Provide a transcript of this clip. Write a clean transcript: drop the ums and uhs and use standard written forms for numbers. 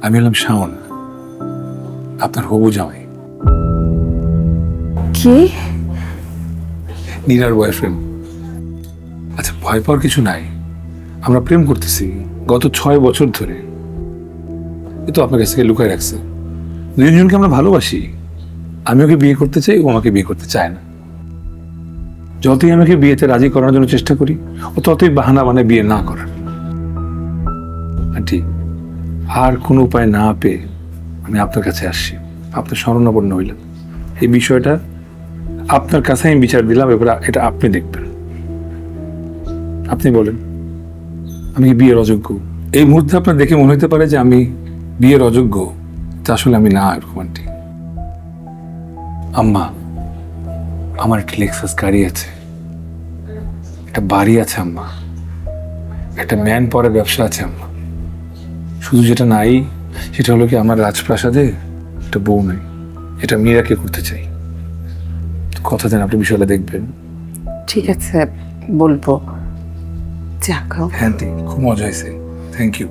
আমি হলাম শাওন, আপনার হবু জামাই। কি? নীরার বয়ফ্রেন্ড। আচ্ছা, ভয় পাওয়ার কিছু নাই, আমরা প্রেম করতেছি গত 6 বছর ধরে। এ তো আপনার কাছ থেকে লুকায় রাখছে। দুজনকে আমরা ভালোবাসি। আমি ওকে বিয়ে করতে চাই, ও আমাকে বিয়ে করতে চায় না। যতই আমাকে বিয়েতে রাজি করানোর জন্য চেষ্টা করি, ও ততই বাহানা বানায় বিয়ে না করার। আন্টি, আর কোনো উপায় না পেয়ে আমি আপনার কাছে আসছি। আপনার শরণাপন্ন হইলেন, এই বিষয়টা আপনার কাছে আমি বিচার দিলাম, এবার এটা আপনি দেখবেন। আপনি বলেন, আমি কি বিয়ের অযোগ্য? এই মুহূর্তে আপনার দেখে মনে হতে পারে যে আমি বিয়ের অযোগ্য, তা আসলে আমি না। এরকম আন্টি, আম্মা, আমার একটা লেক্সাস গাড়ি আছে, একটা বাড়ি আছে আম্মা, একটা ম্যান পাওয়ারের ব্যবসা আছে আম্মা। শুধু যেটা নাই সেটা হলো কি, আমার রাজপ্রাসাদে একটা বউ নাই। এটা মীরাকে করতে চাই। কথা দেন আপনি বিষয়টা দেখবেন। ঠিক আছে, বলবো। যাক, হ্যাঁ, খুব মজা হয়েছে। Thank you.